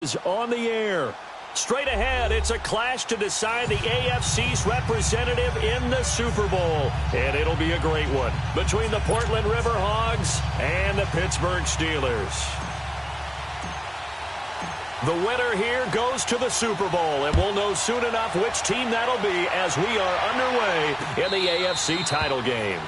is on the air. Straight ahead, it's a clash to decide the AFC's representative in the Super Bowl. And it'll be a great one between the Portland River Hogs and the Pittsburgh Steelers. The winner here goes to the Super Bowl, and we'll know soon enough which team that'll be as we are underway in the AFC title game.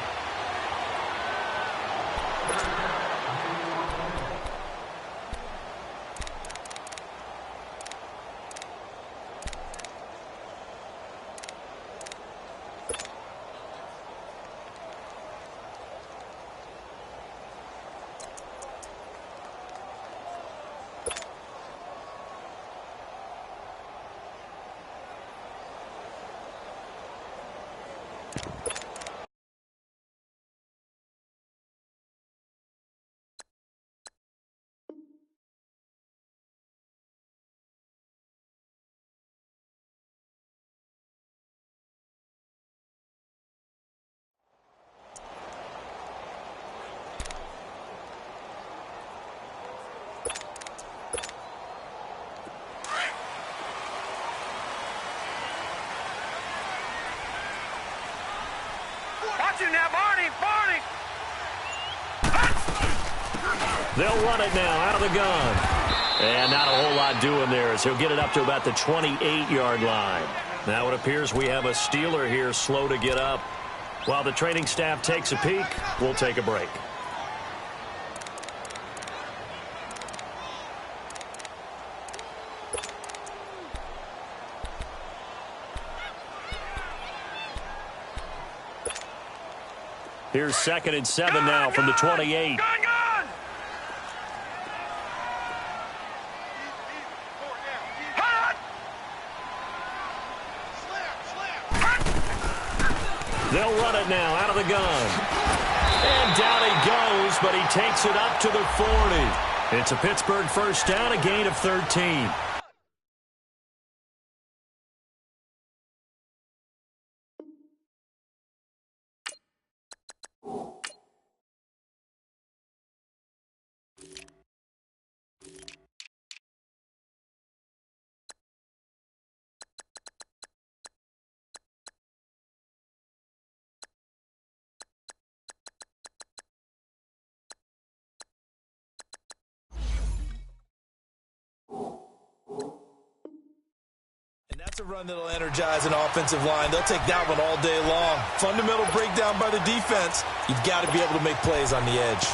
Now, Barney! They'll run it now out of the gun. And not a whole lot doing there as he'll get it up to about the 28-yard line. Now it appears we have a Steeler here slow to get up. While the training staff takes a peek, we'll take a break. Here's 2nd and 7 now from the 28. They'll run it now out of the gun. And down he goes, but he takes it up to the 40. It's a Pittsburgh first down, a gain of 13. That's a run that'll energize an offensive line. They'll take that one all day long. Fundamental breakdown by the defense. You've got to be able to make plays on the edge.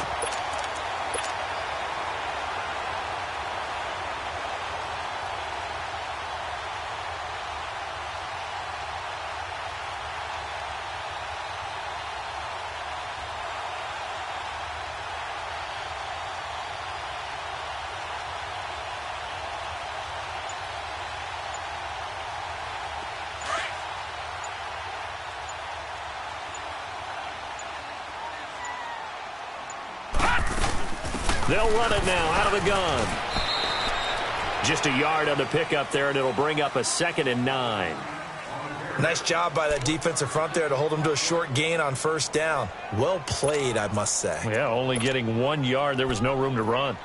They'll run it now out of the gun. Just a yard on the pickup there, and it'll bring up a 2nd and 9. Nice job by that defensive front there to hold them to a short gain on first down. Well played, I must say. Yeah, only getting 1 yard. There was no room to run.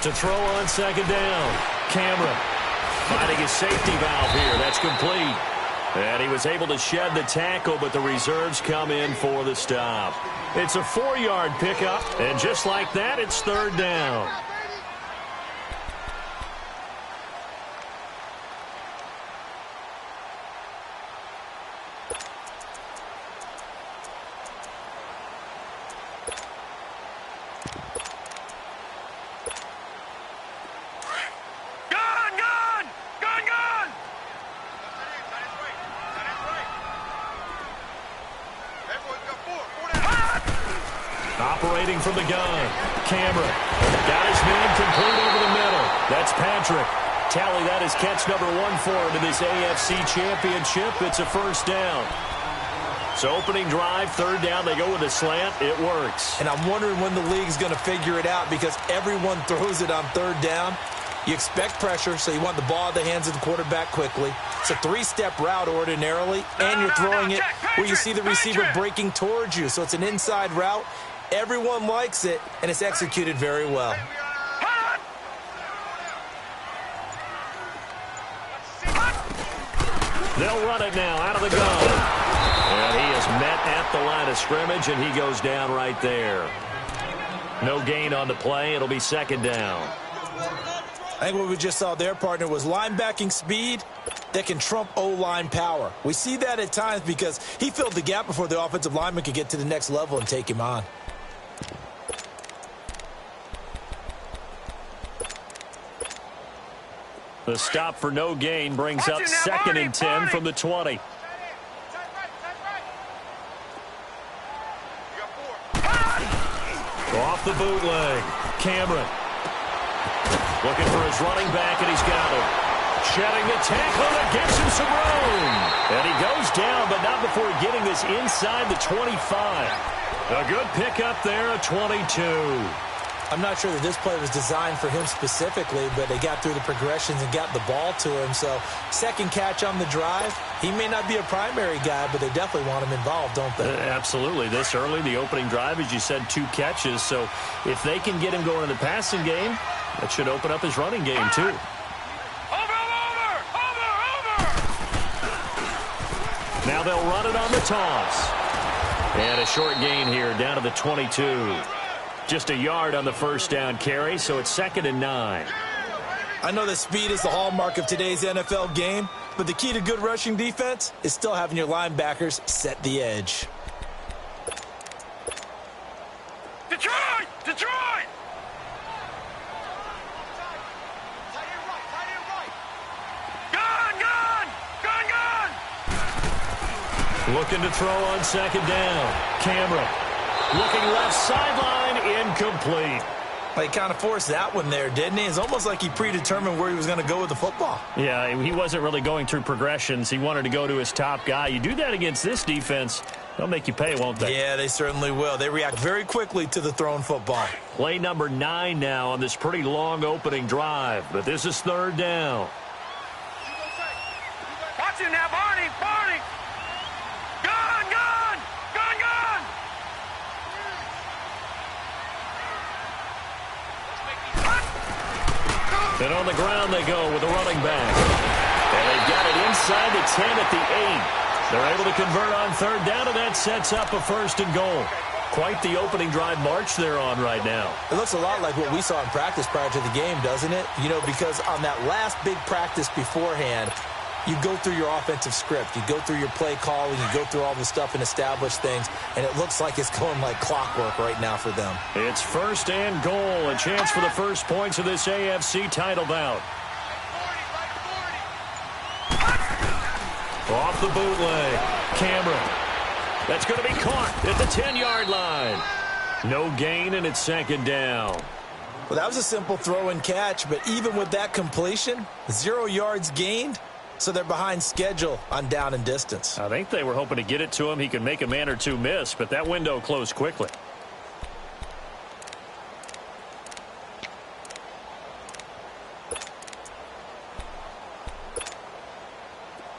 To throw on 2nd down. Cameron finding his safety valve here. That's complete. And he was able to shed the tackle, but the reserves come in for the stop. It's a 4-yard pickup, and just like that, it's 3rd down. Operating from the gun. Cameron got his man complete over the middle. That's Patrick. Tally that is catch number 1 for him in this AFC Championship. It's a first down. So opening drive, third down, they go with a slant. It works. And I'm wondering when the league's going to figure it out because everyone throws it on third down. You expect pressure, so you want the ball in the hands of the quarterback quickly. It's a 3-step route ordinarily, and you're throwing it where you see the receiver breaking towards you. So it's an inside route. Everyone likes it, and it's executed very well. They'll run it now out of the gun. And he is met at the line of scrimmage, and he goes down right there. No gain on the play. It'll be second down. I think what we just saw there, partner, was linebacking speed that can trump O-line power. We see that at times because he filled the gap before the offensive lineman could get to the next level and take him on. The stop for no gain brings up second and 10 from the 20. Off the bootleg. Cameron. Looking for his running back, and he's got him. Shedding the tackle that gets him some room. And he goes down, but not before getting this inside the 25. A good pickup there, a 22. I'm not sure that this play was designed for him specifically, but they got through the progressions and got the ball to him. So second catch on the drive. He may not be a primary guy, but they definitely want him involved, don't they? Absolutely. This early, the opening drive, as you said, 2 catches. So if they can get him going in the passing game, that should open up his running game, too. Over! Now they'll run it on the toss. And a short gain here down to the 22. Just a yard on the first down carry, so it's second and 9. I know that speed is the hallmark of today's NFL game, but the key to good rushing defense is still having your linebackers set the edge. Detroit! Detroit! Gun! Looking to throw on second down. Cameron. Looking left sideline, incomplete. He kind of forced that one there, didn't he? It's almost like he predetermined where he was going to go with the football. Yeah, he wasn't really going through progressions. He wanted to go to his top guy. You do that against this defense, they'll make you pay, won't they? Yeah, they certainly will. They react very quickly to the thrown football. Play number 9 now on this pretty long opening drive, but this is third down. Watch him now, Barney! Gun! And on the ground they go with the running back. And they've got it inside the 10 at the 8. They're able to convert on third down, and that sets up a first and goal. Quite the opening drive march they're on right now. It looks a lot like what we saw in practice prior to the game, doesn't it? You know, because on that last big practice beforehand, you go through your offensive script. You go through your play calling. You go through all the stuff and establish things. And it looks like it's going like clockwork right now for them. It's first and goal. A chance for the first points of this AFC title bout. Off the bootleg. Cameron. That's going to be caught at the 10-yard line. No gain, and it's second down. Well, that was a simple throw and catch. But even with that completion, 0 yards gained. So they're behind schedule on down and distance. I think they were hoping to get it to him. He could make a man or two miss, but that window closed quickly.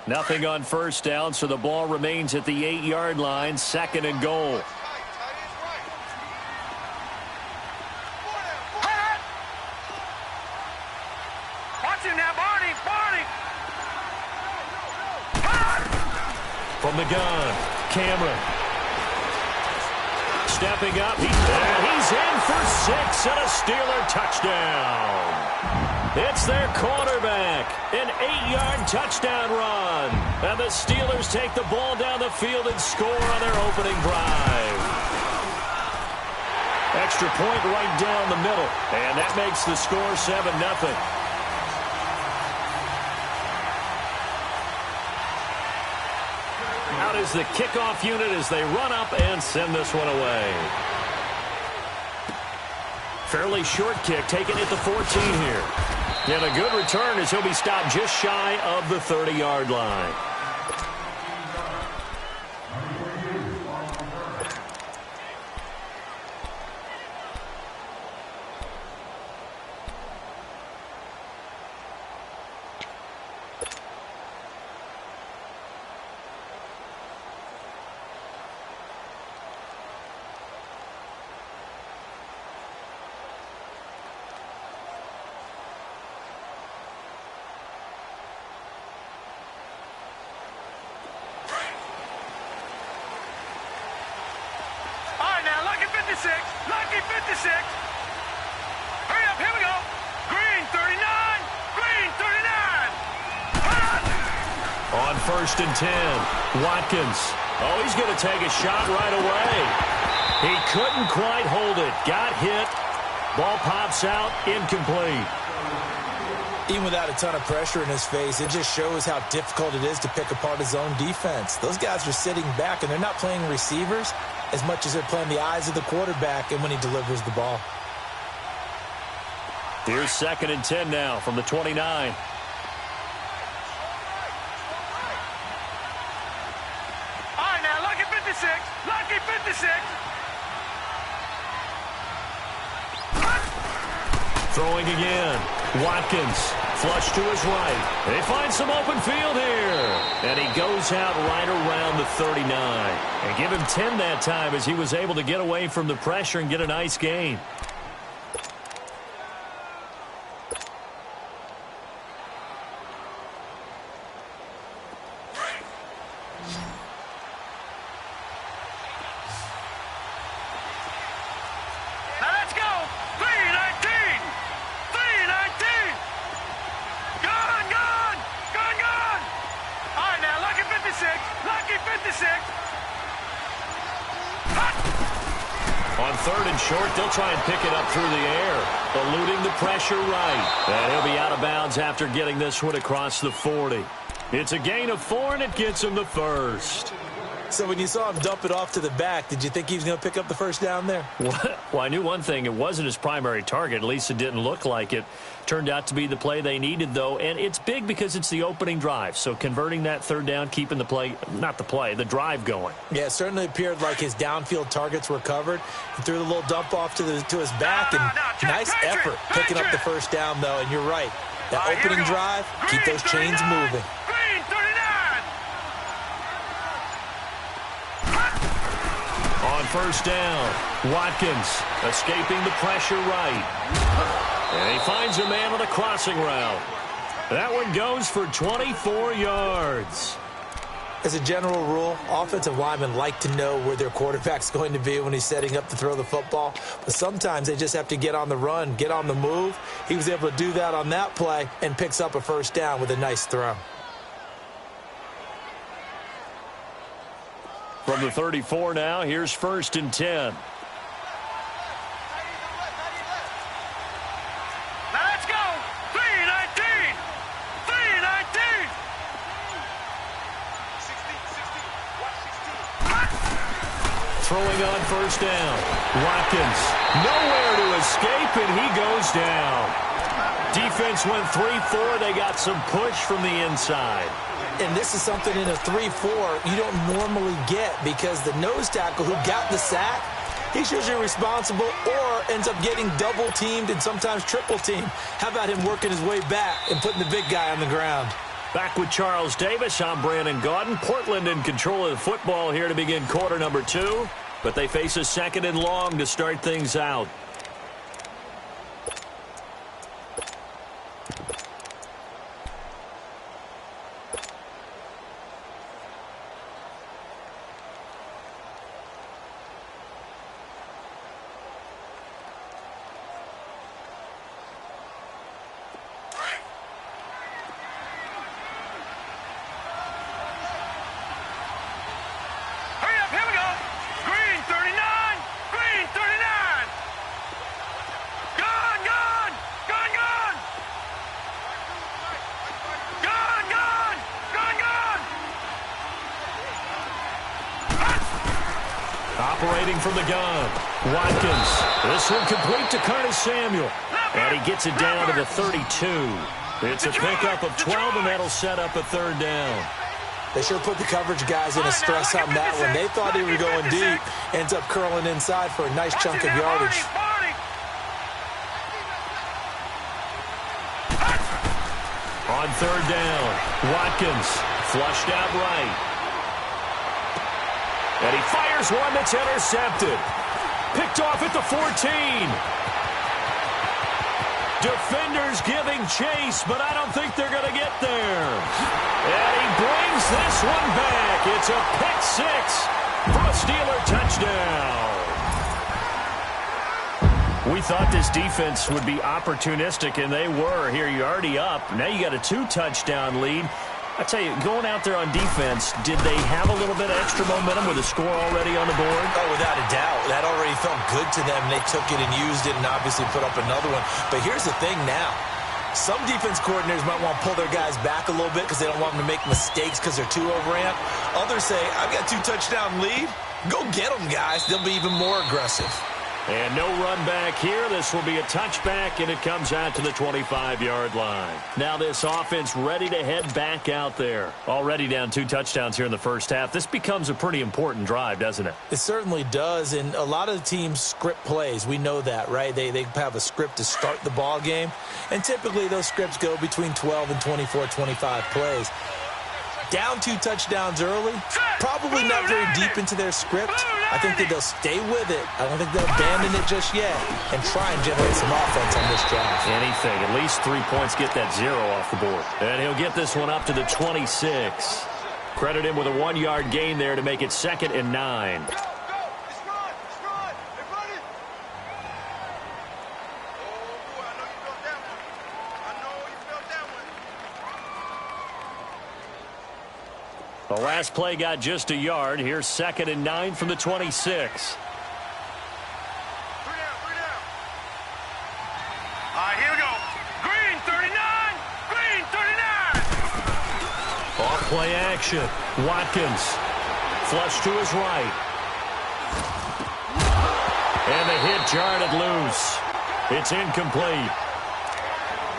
Nothing on first down, so the ball remains at the 8-yard line, second and goal. Watch him now, Barney! From the gun, Cameron. Stepping up, he's in for 6 and a Steeler touchdown. It's their quarterback, an 8-yard touchdown run. And the Steelers take the ball down the field and score on their opening drive. Extra point right down the middle, and that makes the score 7-0. Out is the kickoff unit as they run up and send this one away. Fairly short kick taken at the 14 here. And a good return as he'll be stopped just shy of the 30-yard line. Lucky 56. Hurry up, here we go. Green 39. Green 39. On 1st and 10, Watkins. Oh, he's going to take a shot right away. He couldn't quite hold it. Got hit. Ball pops out, incomplete. Even without a ton of pressure in his face, it just shows how difficult it is to pick apart his own defense. Those guys are sitting back, and they're not playing receivers as much as they're playing the eyes of the quarterback and when he delivers the ball. Here's 2nd and 10 now from the 29. All right, now, lucky 56. Lucky 56. Throwing again. Watkins, flush to his right. They find some open field here. And he goes out right around the 39. And give him 10 that time as he was able to get away from the pressure and get a nice gain. Now let's go. 319. 319. Gone, gone. Gone, gone. All right, now, lucky 56. Lucky 56. On 3rd and short, they'll try and pick it up through the air, eluding the pressure right. And he'll be out of bounds after getting this one across the 40. It's a gain of 4, and it gets him the first. So when you saw him dump it off to the back, did you think he was going to pick up the first down there? Well, I knew one thing. It wasn't his primary target. At least it didn't look like it. Turned out to be the play they needed, though. And it's big because it's the opening drive. So converting that 3rd down, keeping the play, not the play, the drive going. Yeah, it certainly appeared like his downfield targets were covered. He threw the little dump off to his back, and nice effort picking up the first down, though. And you're right. That opening drive, keep those chains moving. Green 39. On 1st down, Watkins escaping the pressure right. And he finds a man on a crossing route. That one goes for 24 yards. As a general rule, offensive linemen like to know where their quarterback's going to be when he's setting up to throw the football. But sometimes they just have to get on the run, get on the move. He was able to do that on that play and picks up a first down with a nice throw. From the 34 now, here's 1st and 10. Now let's go. 319. 319. Throwing on 1st down. Watkins, nowhere to escape, and he goes down. Defense went 3-4. They got some push from the inside. And this is something in a 3-4 you don't normally get because the nose tackle who got the sack, he's usually responsible or ends up getting double-teamed and sometimes triple-teamed. How about him working his way back and putting the big guy on the ground? Back with Charles Davis, I'm Brandon Gaudin. Portland in control of the football here to begin quarter number 2, but they face a 2nd and long to start things out. Operating from the gun, Watkins. This one complete to Curtis Samuel. And he gets it down to the 32. It's a pickup of 12, and that'll set up a third down. They sure put the coverage guys in a stress on that one. They thought he was going deep. Ends up curling inside for a nice chunk of yardage. On third down, Watkins flushed out right. And he fires one that's intercepted. Picked off at the 14. Defenders giving chase, but I don't think they're going to get there. And he brings this one back. It's a pick six for a Steeler touchdown. We thought this defense would be opportunistic, and they were. Here, you're already up. Now you got a 2-touchdown lead. I tell you, going out there on defense, did they have a little bit of extra momentum with a score already on the board? Oh, without a doubt. That already felt good to them. They took it and used it and obviously put up another one. But here's the thing now. Some defense coordinators might want to pull their guys back a little bit because they don't want them to make mistakes because they're too overamped. Others say, I've got 2-touchdown lead. Go get them, guys. They'll be even more aggressive. And no run back here. This will be a touchback, and it comes out to the 25-yard line. Now this offense ready to head back out there. Already down 2 touchdowns here in the first half. This becomes a pretty important drive, doesn't it? It certainly does, and a lot of the teams script plays. We know that, right? They have a script to start the ball game, and typically those scripts go between 12 and 24, 25 plays. Down 2 touchdowns early, probably not very deep into their script. I think that they'll stay with it. I don't think they'll abandon it just yet and try and generate some offense on this drive. Anything, at least 3 points, get that 0 off the board. And he'll get this one up to the 26. Credit him with a 1-yard gain there to make it 2nd and 9. The last play got just a yard. Here's 2nd and 9 from the 26. 3 down. All right, here we go. Green 39. Green 39. Off play action. Watkins. Flush to his right. And the hit jarred it loose. It's incomplete.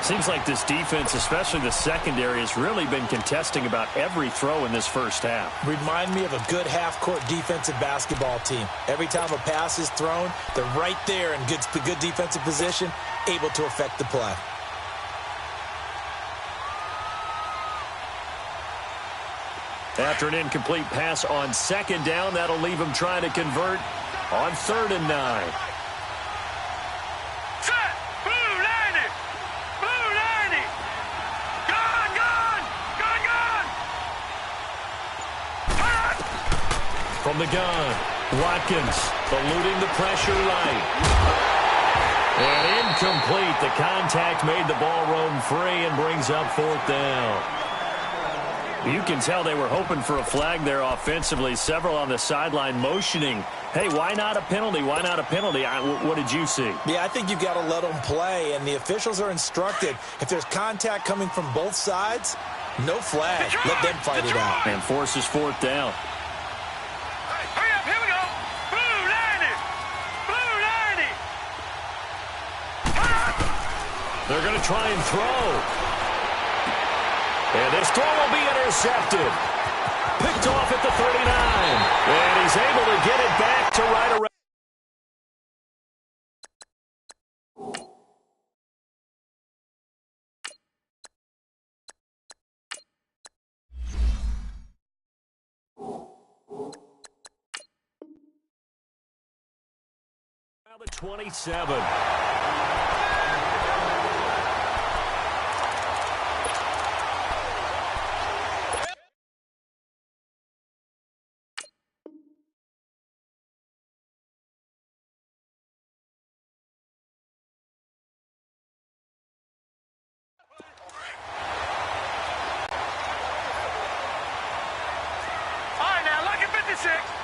Seems like this defense, especially the secondary, has really been contesting about every throw in this first half. Remind me of a good half-court defensive basketball team. Every time a pass is thrown, they're right there in good defensive position, able to affect the play. After an incomplete pass on 2nd down, that'll leave him trying to convert on 3rd and 9. From the gun, Watkins eluding the pressure right. And incomplete. The contact made the ball roam free and brings up 4th down. You can tell they were hoping for a flag there offensively. Several on the sideline motioning. Hey, why not a penalty? Why not a penalty? What did you see? Yeah, I think you've got to let them play, and the officials are instructed. If there's contact coming from both sides, no flag. Let them fight it out. And forces 4th down. They're going to try and throw. And this throw will be intercepted. Picked off at the 39. And he's able to get it back to right around. Now the 27.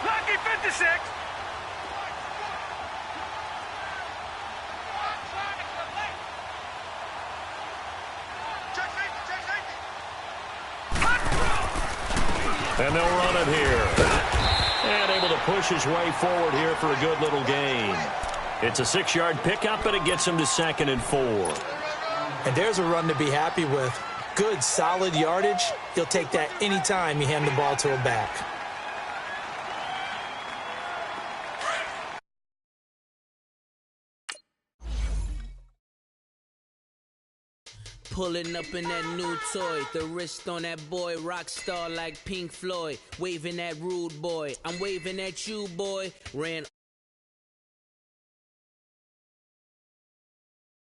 Lucky 56. And they'll run it here. And able to push his way forward here for a good little gain. It's a 6-yard pickup, and it gets him to 2nd and 4. And there's a run to be happy with. Good, solid yardage. He'll take that anytime you hand the ball to a back. Pulling up in that new toy, the wrist on that boy, rock star like Pink Floyd, waving at rude boy, I'm waving at you boy, ran